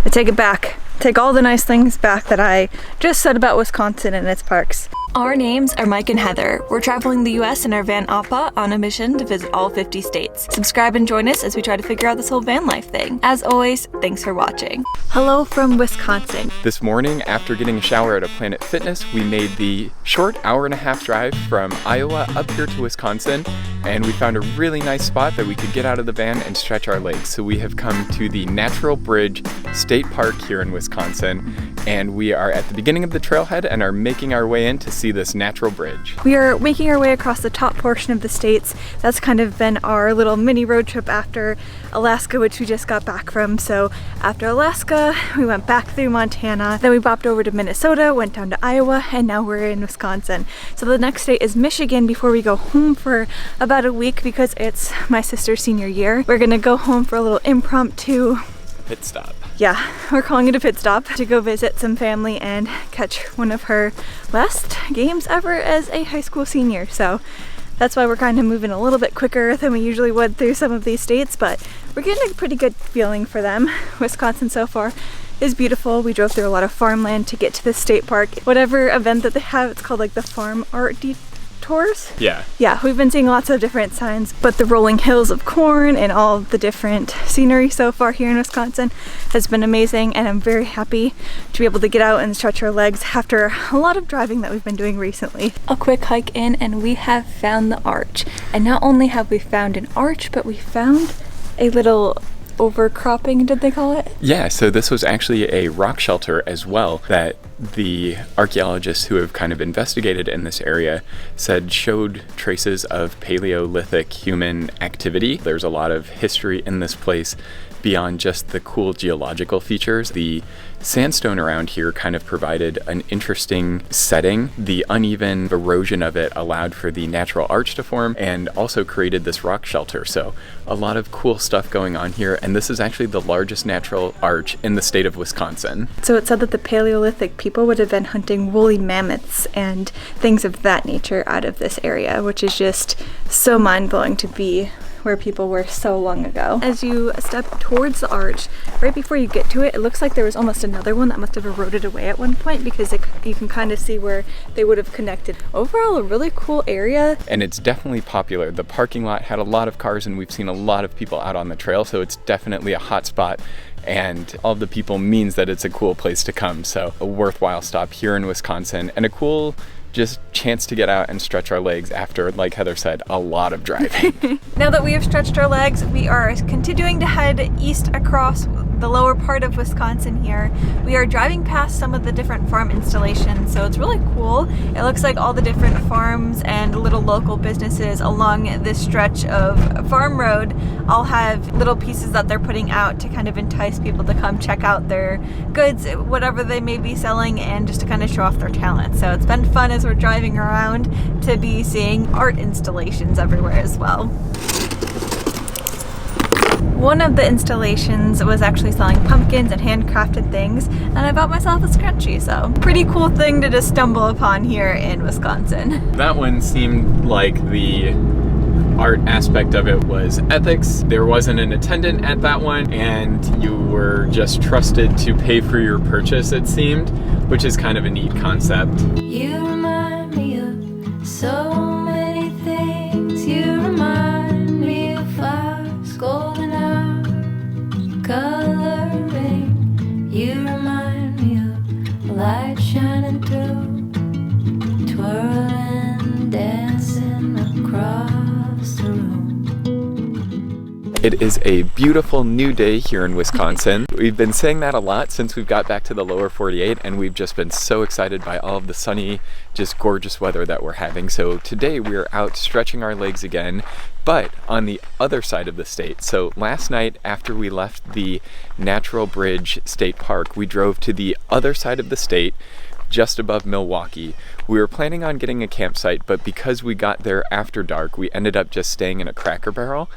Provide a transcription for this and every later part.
I take it back. Take all the nice things back that I just said about Wisconsin and its parks. Our names are Mike and Heather. We're traveling the US in our van Appa on a mission to visit all 50 states. Subscribe and join us as we try to figure out this whole van life thing. As always, thanks for watching. Hello from Wisconsin. This morning, after getting a shower at a Planet Fitness, we made the short hour-and-a-half drive from Iowa up here to Wisconsin, and we found a really nice spot that we could get out of the van and stretch our legs. So we have come to the Natural Bridge State Park here in Wisconsin, and we are at the beginning of the trailhead and are making our way in to see this natural bridge. We are making our way across the top portion of the states. That's kind of been our little mini road trip after Alaska, which we just got back from. So after Alaska, we went back through Montana, then we bopped over to Minnesota, went down to Iowa, and now we're in Wisconsin. So the next state is Michigan before we go home for about a week because it's my sister's senior year. We're gonna go home for a little impromptu Pit stop. Yeah, we're calling it a pit stop to go visit some family and catch one of her last games ever as a high school senior. So that's why we're kind of moving a little bit quicker than we usually would through some of these states, but we're getting a pretty good feeling for them. Wisconsin so far is beautiful. We drove through a lot of farmland to get to the state park. Whatever event that they have, it's called like the farm art tours. Yeah, we've been seeing lots of different signs, but the rolling hills of corn and all the different scenery so far here in Wisconsin has been amazing, and I'm very happy to be able to get out and stretch our legs after a lot of driving that we've been doing recently. A quick hike in and we have found the arch, and not only have we found an arch, but we found a little overcropping, did they call it? Yeah, so this was actually a rock shelter as well that the archaeologists who have kind of investigated in this area said showed traces of Paleolithic human activity. There's a lot of history in this place beyond just the cool geological features. The sandstone around here kind of provided an interesting setting. The uneven erosion of it allowed for the natural arch to form and also created this rock shelter. So a lot of cool stuff going on here, and this is actually the largest natural arch in the state of Wisconsin. So it said that the Paleolithic people would have been hunting woolly mammoths and things of that nature out of this area, which is just so mind-blowing to be where people were so long ago. As you step towards the arch, right before you get to it, it looks like there was almost another one that must have eroded away at one point because you can kind of see where they would have connected. Overall, a really cool area. And it's definitely popular. The parking lot had a lot of cars and we've seen a lot of people out on the trail, so it's definitely a hot spot. And all the people means that it's a cool place to come. So a worthwhile stop here in Wisconsin and a cool just chance to get out and stretch our legs after, like Heather said, a lot of driving. Now that we have stretched our legs, we are continuing to head east across the lower part of Wisconsin here. We are driving past some of the different farm installations, so it's really cool. It looks like all the different farms and little local businesses along this stretch of farm road all have little pieces that they're putting out to kind of entice people to come check out their goods, whatever they may be selling, and just to kind of show off their talent. So it's been fun as we're driving around to be seeing art installations everywhere as well. One of the installations was actually selling pumpkins and handcrafted things, and I bought myself a scrunchie, so pretty cool thing to just stumble upon here in Wisconsin. That one seemed like the art aspect of it was ethics. There wasn't an attendant at that one, and you were just trusted to pay for your purchase, it seemed, which is kind of a neat concept. You remind me of so many things. You remind me of flowers, golden hour, coloring. You remind me of light shining through, twirling, dancing across the room. It is a beautiful new day here in Wisconsin. We've been saying that a lot since we've got back to the lower 48, and we've just been so excited by all of the sunny, just gorgeous weather that we're having. So today we are out stretching our legs again, but on the other side of the state. So last night after we left the Natural Bridge State Park, we drove to the other side of the state, just above Milwaukee. We were planning on getting a campsite, but because we got there after dark, we ended up just staying in a Cracker Barrel.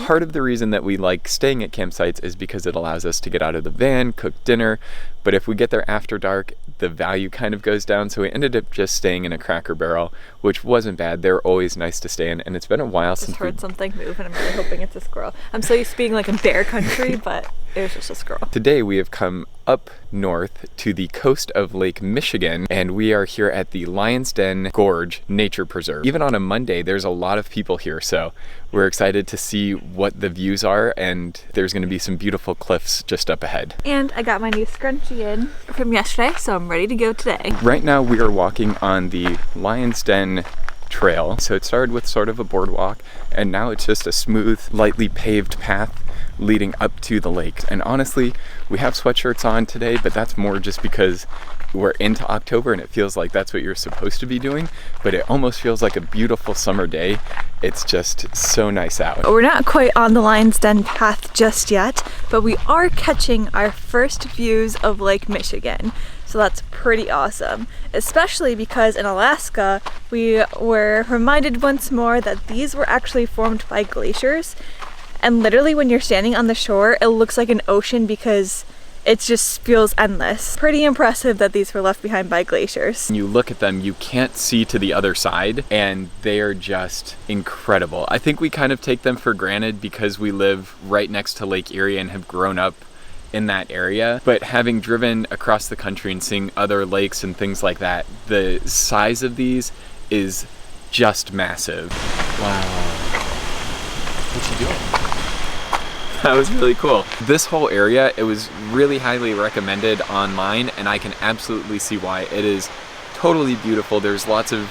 Part of the reason that we like staying at campsites is because it allows us to get out of the van, cook dinner, but if we get there after dark, the value kind of goes down, so we ended up just staying in a Cracker Barrel, which wasn't bad. They're always nice to stay in, and it's been a while since I just heard something move, and I'm really hoping it's a squirrel. I'm so used to being like in bear country, but It was just a scroll. Today we have come up north to the coast of Lake Michigan, and we are here at the Lion's Den Gorge Nature Preserve. Even on a Monday, there's a lot of people here, so we're excited to see what the views are, and there's going to be some beautiful cliffs just up ahead. And I got my new scrunchie in from yesterday, so I'm ready to go today. Right now we are walking on the Lion's Den trail. So it started with sort of a boardwalk, and now it's just a smooth, lightly paved path leading up to the lake. And honestly, we have sweatshirts on today, but that's more just because we're into October and it feels like that's what you're supposed to be doing, but it almost feels like a beautiful summer day. It's just so nice out. We're not quite on the Lion's Den path just yet, but we are catching our first views of Lake Michigan. So that's pretty awesome, especially because in Alaska, we were reminded once more that these were actually formed by glaciers. And literally when you're standing on the shore, it looks like an ocean because it just feels endless. Pretty impressive that these were left behind by glaciers. When you look at them, you can't see to the other side, and they are just incredible. I think we kind of take them for granted because we live right next to Lake Erie and have grown up in that area, but having driven across the country and seeing other lakes and things like that, the size of these is just massive. Wow. What you doing? That was really cool. This whole area, it was really highly recommended online, and I can absolutely see why. It is totally beautiful. There's lots of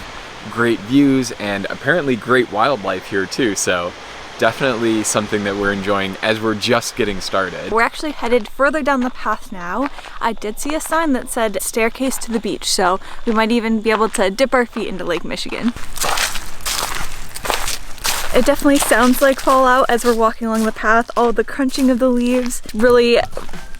great views and apparently great wildlife here too, so definitely something that we're enjoying as we're just getting started. We're actually headed further down the path now. I did see a sign that said staircase to the beach, so we might even be able to dip our feet into Lake Michigan. It definitely sounds like fall out as we're walking along the path. All the crunching of the leaves, really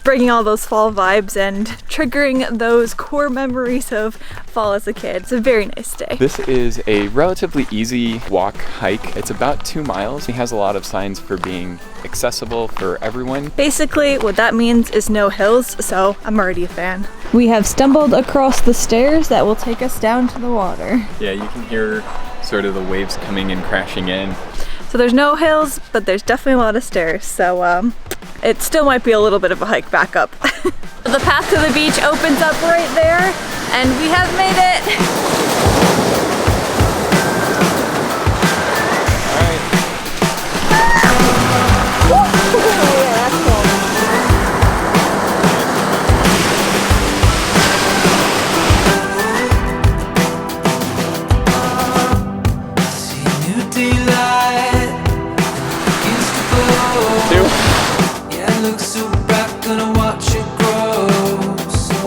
bringing all those fall vibes and triggering those core memories of fall as a kid. It's a very nice day. This is a relatively easy walk hike. It's about 2 miles. It has a lot of signs for being accessible for everyone. Basically, what that means is no hills, so I'm already a fan. We have stumbled across the stairs that will take us down to the water. Yeah, you can hear sort of the waves coming and crashing in. So there's no hills, but there's definitely a lot of stairs, so it still might be a little bit of a hike back up. The path to the beach opens up right there, and we have made it.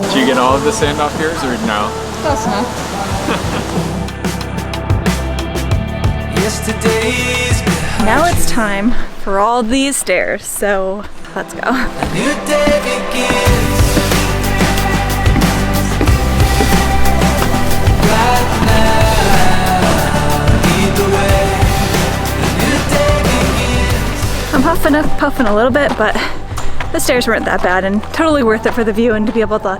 Did you get all of the sand off yours or no? Close enough. Now it's time for all these stairs, so let's go. A new day begins. Right now, either way, a new day begins. I'm puffing a little bit, but the stairs weren't that bad and totally worth it for the view and to be able to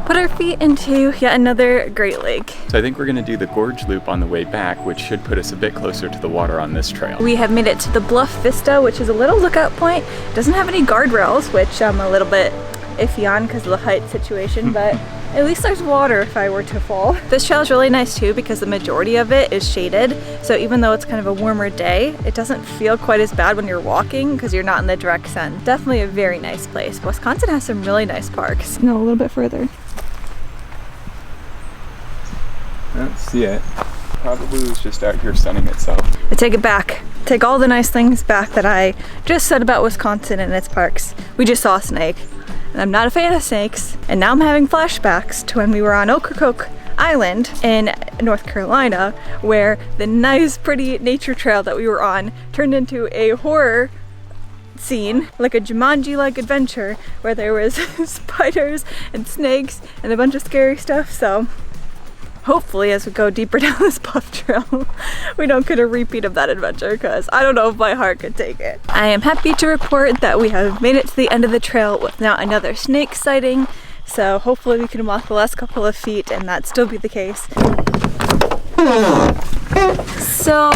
put our feet into yet another great lake. So I think we're gonna do the Gorge Loop on the way back, which should put us a bit closer to the water on this trail. We have made it to the Bluff Vista, which is a little lookout point. It doesn't have any guardrails, which I'm a little bit iffy on because of the height situation, but at least there's water if I were to fall. This trail is really nice too because the majority of it is shaded, so even though it's kind of a warmer day, it doesn't feel quite as bad when you're walking because you're not in the direct sun. Definitely a very nice place. Wisconsin has some really nice parks. Go a little bit further. I don't see it. Probably was just out here sunning itself. I take it back. Take all the nice things back that I just said about Wisconsin and its parks. We just saw a snake, and I'm not a fan of snakes, and now I'm having flashbacks to when we were on Ocracoke Island in North Carolina, where the nice, pretty nature trail that we were on turned into a horror scene, like a Jumanji-like adventure, where there was spiders and snakes and a bunch of scary stuff, so hopefully as we go deeper down this bluff trail, we don't get a repeat of that adventure because I don't know if my heart could take it. I am happy to report that we have made it to the end of the trail with now another snake sighting, so hopefully we can walk the last couple of feet and that still be the case. So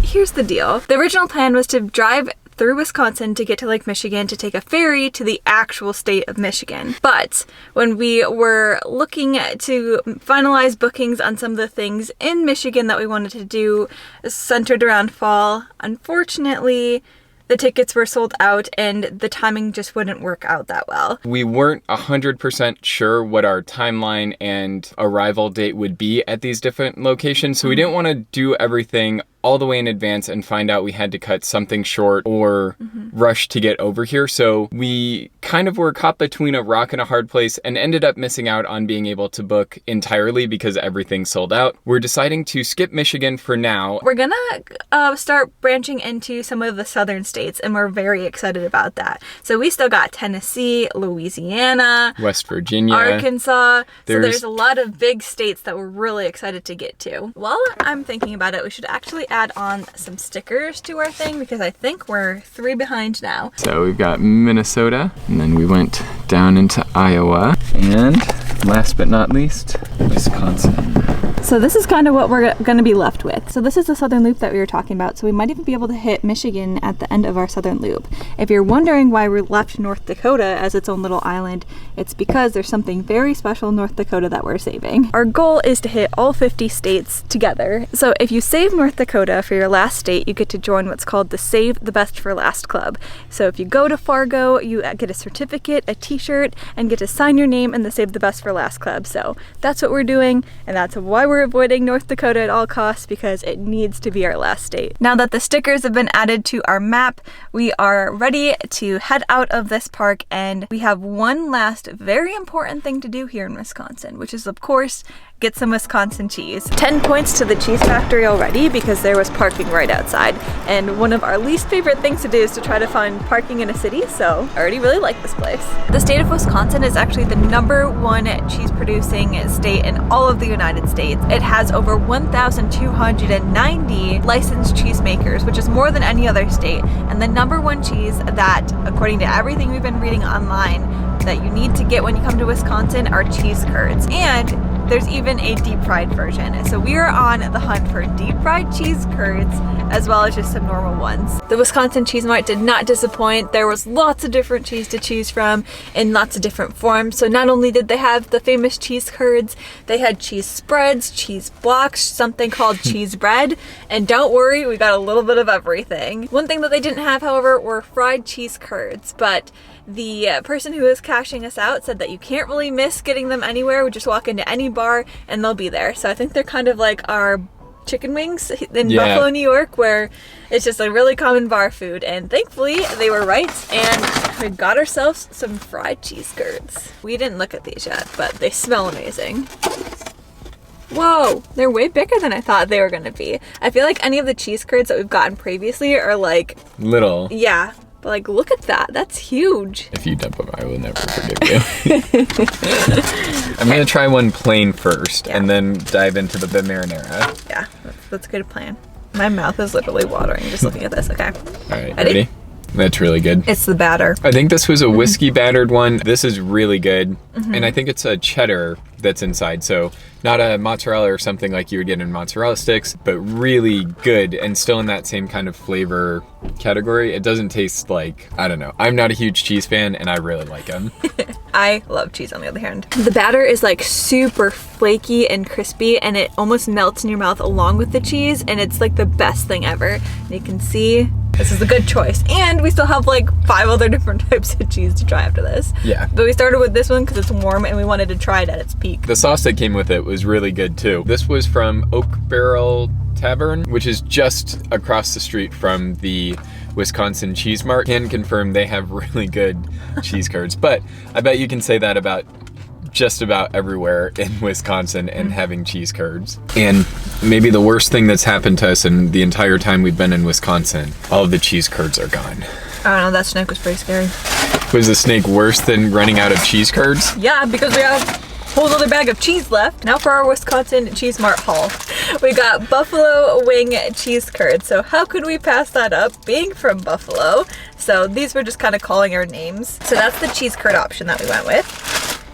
here's the deal. The original plan was to drive through Wisconsin to get to Lake Michigan to take a ferry to the actual state of Michigan. But when we were looking to finalize bookings on some of the things in Michigan that we wanted to do centered around fall, unfortunately, the tickets were sold out and the timing just wouldn't work out that well. We weren't 100% sure what our timeline and arrival date would be at these different locations, so we didn't want to do everything all the way in advance and find out we had to cut something short or rush to get over here. So we kind of were caught between a rock and a hard place and ended up missing out on being able to book entirely because everything sold out. We're deciding to skip Michigan for now. We're gonna start branching into some of the southern states, and we're very excited about that. So we still got Tennessee, Louisiana, West Virginia, Arkansas. So there's a lot of big states that we're really excited to get to. While I'm thinking about it, we should actually add on some stickers to our thing because I think we're 3 behind now. So we've got Minnesota, and then we went down into Iowa, and last but not least, Wisconsin. So this is kind of what we're going to be left with. So this is the southern loop that we were talking about, so we might even be able to hit Michigan at the end of our southern loop. If you're wondering why we left North Dakota as its own little island, it's because there's something very special in North Dakota that we're saving. Our goal is to hit all 50 states together. So if you save North Dakota for your last state, you get to join what's called the Save the Best for Last Club. So if you go to Fargo, you get a certificate, a t-shirt, and get to sign your name in the Save the Best for Last Club. So that's what we're doing, and that's why we're avoiding North Dakota at all costs, because it needs to be our last state. Now that the stickers have been added to our map, we are ready to head out of this park, and we have one last very important thing to do here in Wisconsin, which is, of course, get some Wisconsin cheese. 10 points to the cheese factory already because there was parking right outside. And one of our least favorite things to do is to try to find parking in a city, so I already really like this place. The state of Wisconsin is actually the #1 cheese producing state in all of the United States. It has over 1,290 licensed cheesemakers, which is more than any other state. And the #1 cheese that, according to everything we've been reading online, that you need to get when you come to Wisconsin are cheese curds. And there's even a deep fried version. So we are on the hunt for deep fried cheese curds as well as just some normal ones. The Wisconsin Cheese Mart did not disappoint. There was lots of different cheese to choose from in lots of different forms. So not only did they have the famous cheese curds, they had cheese spreads, cheese blocks, something called cheese bread, and don't worry, we got a little bit of everything. One thing that they didn't have, however, were fried cheese curds, but the person who was cashing us out said that you can't really miss getting them anywhere. We just walk into any bar and they'll be there. So I think they're kind of like our chicken wings in Buffalo, New York, where it's just a really common bar food. And thankfully they were right, and we got ourselves some fried cheese curds. We didn't look at these yet, but they smell amazing. Whoa, they're way bigger than I thought they were gonna be. I feel like any of the cheese curds that we've gotten previously are like little. Yeah. But like, look at that. That's huge. If you dump them, I will never forgive you. I'm going to try one plain first, and then dive into the marinara. Yeah, that's a good plan. My mouth is literally watering just looking at this. Okay. All right, ready? That's really good. It's the batter. I think this was a whiskey battered one. This is really good. And I think it's a cheddar that's inside. So not a mozzarella or something like you would get in mozzarella sticks, but really good and still in that same kind of flavor category. It doesn't taste like, I don't know. I'm not a huge cheese fan and I really like them. I love cheese on the other hand. The batter is like super flaky and crispy, and it almost melts in your mouth along with the cheese, and it's like the best thing ever. And you can see this is a good choice. And we still have like 5 other different types of cheese to try after this. Yeah. But we started with this one because it's warm and we wanted to try it at its peak. The sauce that came with it was really good too. This was from Oak Barrel Tavern, which is just across the street from the Wisconsin Cheese Mart. Can confirm they have really good cheese curds, but I bet you can say that about just about everywhere in Wisconsin and having cheese curds. And maybe the worst thing that's happened to us in the entire time we've been in Wisconsin, all of the cheese curds are gone. I don't know, that snake was pretty scary. Was the snake worse than running out of cheese curds? Yeah, because we have a whole other bag of cheese left. Now for our Wisconsin Cheese Mart haul. We got buffalo wing cheese curds. So how could we pass that up being from Buffalo? So these were just kind of calling our names. So that's the cheese curd option that we went with.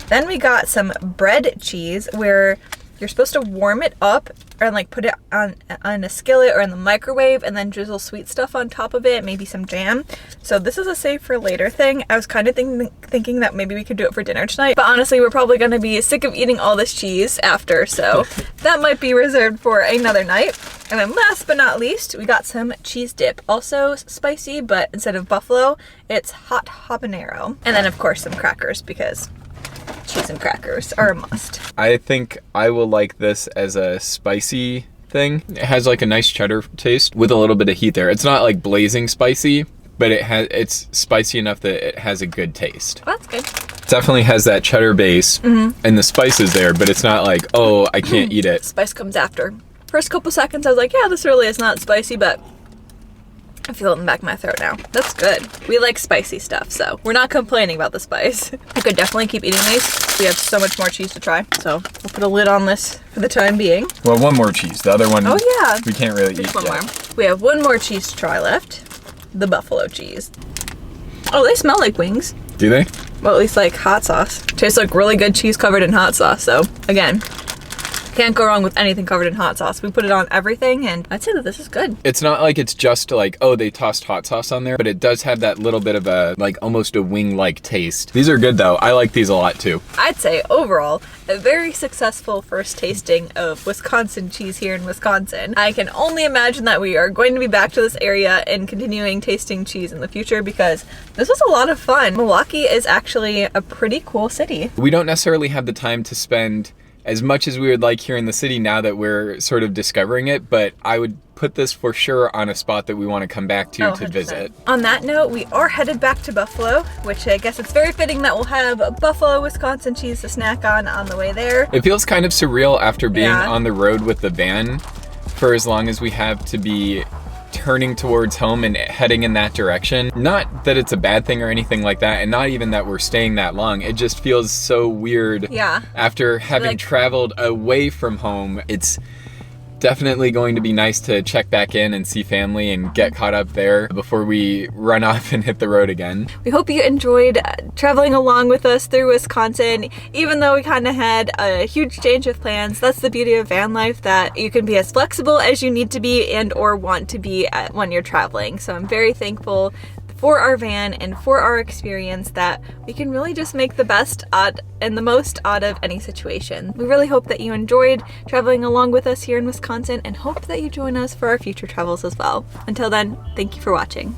Then we got some bread cheese, where You're supposed to warm it up and like put it on a skillet or in the microwave and then drizzle sweet stuff on top of it, maybe some jam. So this is a save for later thing. I was kind of thinking that maybe we could do it for dinner tonight, but honestly we're probably going to be sick of eating all this cheese after, so that might be reserved for another night. And then last but not least, we got some cheese dip. Also spicy, but instead of buffalo, it's hot habanero. And then of course some crackers, because cheese and crackers are a must. I think I will like this as a spicy thing. It has like a nice cheddar taste with a little bit of heat there. It's not like blazing spicy, but it's spicy enough that it has a good taste. Well, that's good. Definitely has that cheddar base and the spice is there, but it's not like, oh, I can't eat it. Spice comes after. First couple seconds I was like, yeah, this really is not spicy, but I feel it in the back of my throat now. That's good. We like spicy stuff, so we're not complaining about the spice. I could definitely keep eating these. We have so much more cheese to try, so we'll put a lid on this for the time being. Well, one more cheese. The other one, oh yeah, we can't really eat one yet. more. We have one more cheese to try left. The buffalo cheese. Oh, they smell like wings. Do they? Well, at least like hot sauce. Tastes like really good cheese covered in hot sauce, so again, can't go wrong with anything covered in hot sauce. We put it on everything and I'd say that this is good. It's not like it's just like, oh, they tossed hot sauce on there, but it does have that little bit of a, like almost a wing-like taste. These are good though. I like these a lot too. I'd say overall, a very successful first tasting of Wisconsin cheese here in Wisconsin. I can only imagine that we are going to be back to this area and continuing tasting cheese in the future because this was a lot of fun. Milwaukee is actually a pretty cool city. We don't necessarily have the time to spend as much as we would like here in the city now that we're sort of discovering it, but I would put this for sure on a spot that we want to come back to 100%. visit. On that note, we are headed back to Buffalo, which I guess it's very fitting that we'll have Buffalo Wisconsin cheese to snack on the way there. It feels kind of surreal after being Yeah. on the road with the van for as long as we have to be turning towards home and heading in that direction. Not that it's a bad thing or anything like that, and not even that we're staying that long. It just feels so weird. Yeah. After having traveled away from home, it's definitely going to be nice to check back in and see family and get caught up there before we run off and hit the road again. We hope you enjoyed traveling along with us through Wisconsin, even though we kind of had a huge change of plans. That's the beauty of van life, that you can be as flexible as you need to be and or want to be when you're traveling. So I'm very thankful for our van and for our experience that we can really just make the best and the most out of any situation. We really hope that you enjoyed traveling along with us here in Wisconsin and hope that you join us for our future travels as well. Until then, thank you for watching.